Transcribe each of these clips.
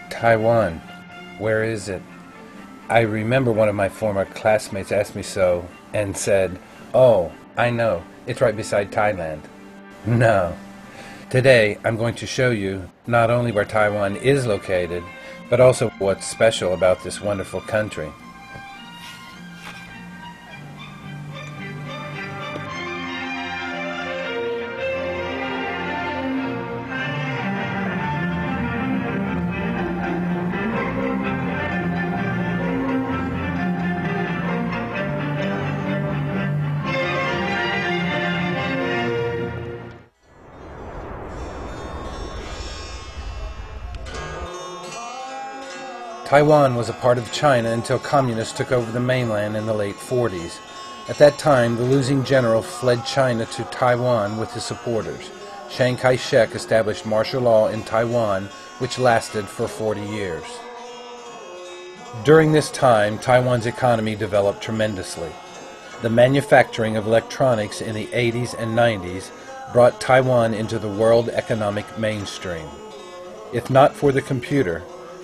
Taiwan. Where is it? I remember one of my former classmates asked me so and said, "Oh, I know. It's right beside Thailand." No. Today, I'm going to show you not only where Taiwan is located, but also what's special about this wonderful country. Taiwan was a part of China until communists took over the mainland in the late 40s. At that time, the losing general fled China to Taiwan with his supporters. Chiang Kai-shek established martial law in Taiwan, which lasted for 40 years. During this time, Taiwan's economy developed tremendously. The manufacturing of electronics in the 80s and 90s brought Taiwan into the world economic mainstream. If not for the computer,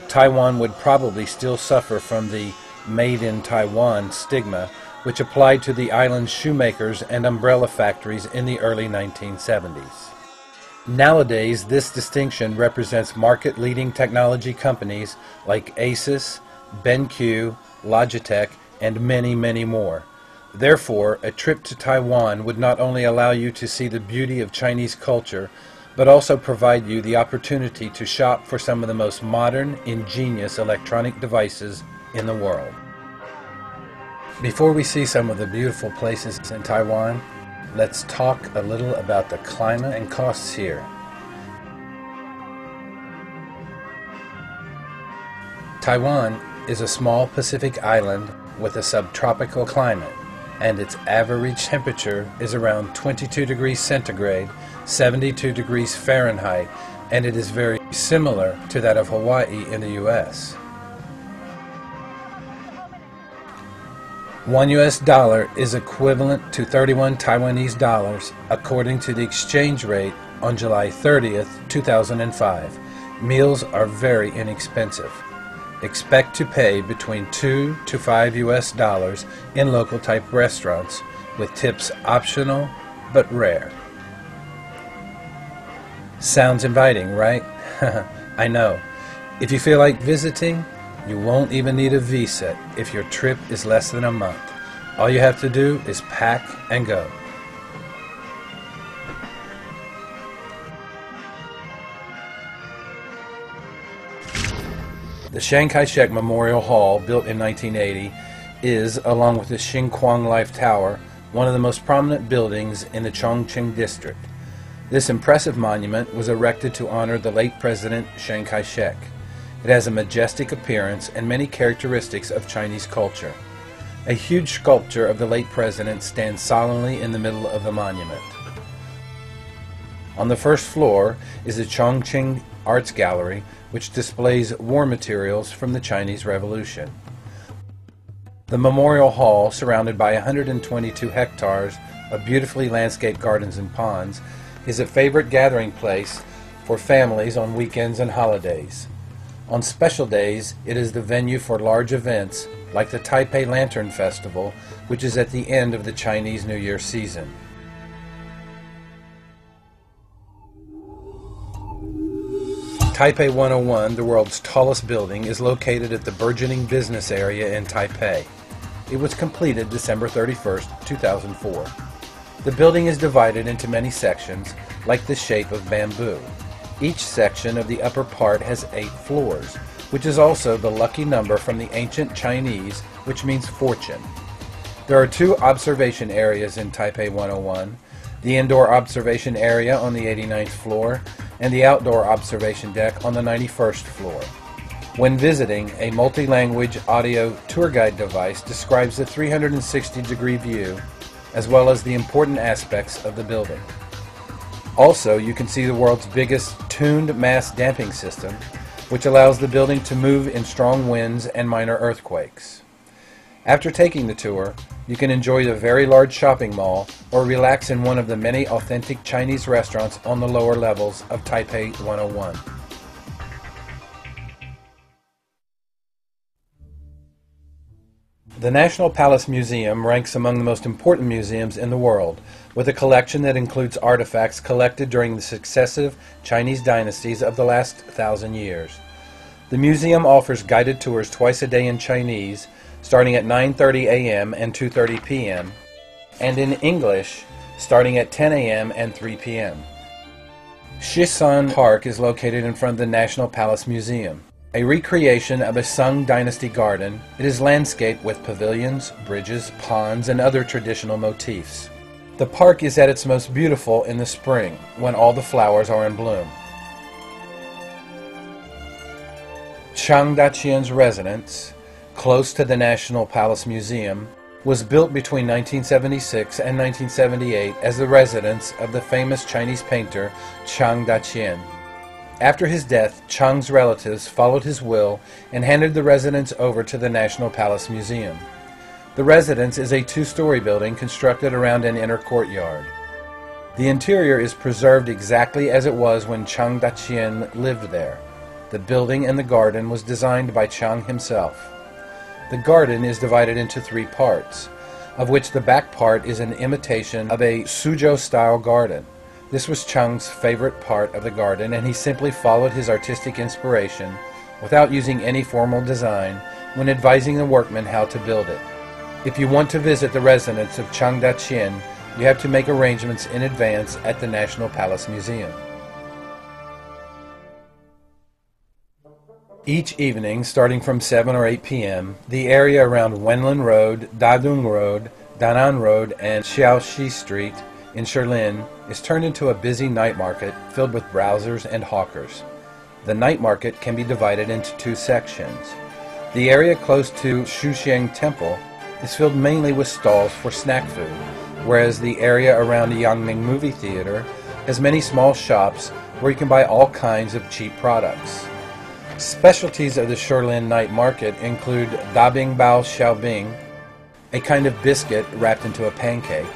Taiwan would probably still suffer from the Made in Taiwan stigma, which applied to the island's shoemakers and umbrella factories in the early 1970s. Nowadays, this distinction represents market-leading technology companies like Asus, BenQ, Logitech, and many, many more. Therefore, a trip to Taiwan would not only allow you to see the beauty of Chinese culture, but also provide you the opportunity to shop for some of the most modern, ingenious electronic devices in the world. Before we see some of the beautiful places in Taiwan, let's talk a little about the climate and costs here. Taiwan is a small Pacific island with a subtropical climate, and its average temperature is around 22 degrees centigrade, 72 degrees Fahrenheit, and it is very similar to that of Hawaii in the U.S. $1 is equivalent to 31 Taiwanese dollars according to the exchange rate on July 30th, 2005. Meals are very inexpensive. Expect to pay between $2 to $5 in local type restaurants, with tips optional but rare. Sounds inviting, right? I know. If you feel like visiting, you won't even need a visa if your trip is less than a month. All you have to do is pack and go. The Chiang Kai-shek Memorial Hall, built in 1980, is, along with the Xinquang Life Tower, one of the most prominent buildings in the Chongqing district. This impressive monument was erected to honor the late President Chiang Kai-shek. It has a majestic appearance and many characteristics of Chinese culture. A huge sculpture of the late president stands solemnly in the middle of the monument. On the first floor is the Chongqing Arts Gallery, which displays war materials from the Chinese Revolution. The Memorial Hall, surrounded by 122 hectares of beautifully landscaped gardens and ponds, is a favorite gathering place for families on weekends and holidays. On special days, it is the venue for large events like the Taipei Lantern Festival, which is at the end of the Chinese New Year season. Taipei 101, the world's tallest building, is located at the burgeoning business area in Taipei. It was completed December 31st, 2004. The building is divided into many sections, like the shape of bamboo. Each section of the upper part has 8 floors, which is also the lucky number from the ancient Chinese, which means fortune. There are 2 observation areas in Taipei 101, the indoor observation area on the 89th floor, and the outdoor observation deck on the 91st floor. When visiting, a multi-language audio tour guide device describes the 360-degree view, as well as the important aspects of the building. Also, you can see the world's biggest tuned mass damping system, which allows the building to move in strong winds and minor earthquakes. After taking the tour, you can enjoy the very large shopping mall or relax in one of the many authentic Chinese restaurants on the lower levels of Taipei 101. The National Palace Museum ranks among the most important museums in the world, with a collection that includes artifacts collected during the successive Chinese dynasties of the last 1,000 years. The museum offers guided tours twice a day in Chinese, starting at 9:30 a.m. and 2:30 p.m., and in English, starting at 10 a.m. and 3 p.m. Shisan Park is located in front of the National Palace Museum. A recreation of a Sung Dynasty garden, it is landscaped with pavilions, bridges, ponds, and other traditional motifs. The park is at its most beautiful in the spring, when all the flowers are in bloom. Chang Daqian's residence, close to the National Palace Museum, was built between 1976 and 1978 as the residence of the famous Chinese painter Chang Daqian. After his death, Chang's relatives followed his will and handed the residence over to the National Palace Museum. The residence is a two-story building constructed around an inner courtyard. The interior is preserved exactly as it was when Chang Daqian lived there. The building and the garden was designed by Chang himself. The garden is divided into 3 parts, of which the back part is an imitation of a Suzhou-style garden. This was Chang's favorite part of the garden, and he simply followed his artistic inspiration without using any formal design when advising the workmen how to build it. If you want to visit the residence of Chang Daqian, you have to make arrangements in advance at the National Palace Museum. Each evening, starting from 7 or 8 p.m., the area around Wenlin Road, Dadong Road, Danan Road, and Xiaoxi Street in Shilin is turned into a busy night market filled with browsers and hawkers. The night market can be divided into 2 sections. The area close to Shuxiang Temple is filled mainly with stalls for snack food, whereas the area around the Yangming Movie Theater has many small shops where you can buy all kinds of cheap products. Specialties of the Shilin night market include dabing bao xiaobing, a kind of biscuit wrapped into a pancake,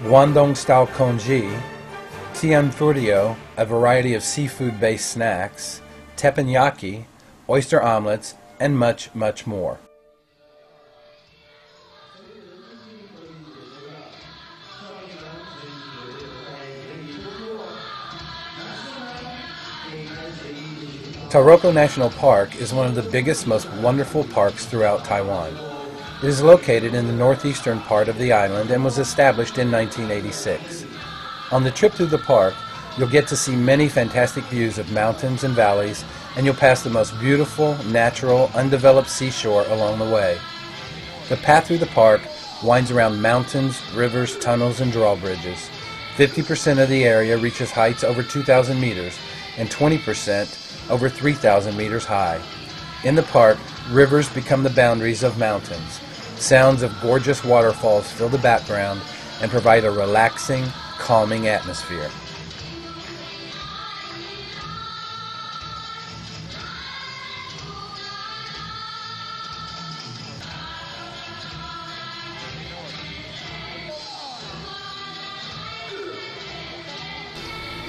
Guangdong-style congee, tianfurio, a variety of seafood-based snacks, teppanyaki, oyster omelets, and much, much more. Taroko National Park is one of the biggest, most wonderful parks throughout Taiwan. It is located in the northeastern part of the island and was established in 1986. On the trip through the park, you'll get to see many fantastic views of mountains and valleys, and you'll pass the most beautiful, natural, undeveloped seashore along the way. The path through the park winds around mountains, rivers, tunnels, and drawbridges. 50% of the area reaches heights over 2,000 meters, and 20% over 3,000 meters high. In the park, rivers become the boundaries of mountains. Sounds of gorgeous waterfalls fill the background and provide a relaxing, calming atmosphere.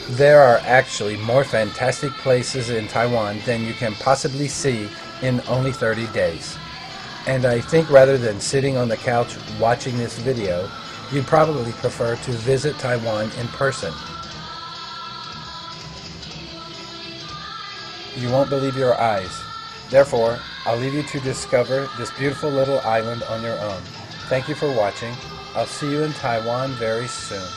There are actually more fantastic places in Taiwan than you can possibly see in only 30 days. And I think rather than sitting on the couch watching this video, you'd probably prefer to visit Taiwan in person. You won't believe your eyes. Therefore, I'll leave you to discover this beautiful little island on your own. Thank you for watching. I'll see you in Taiwan very soon.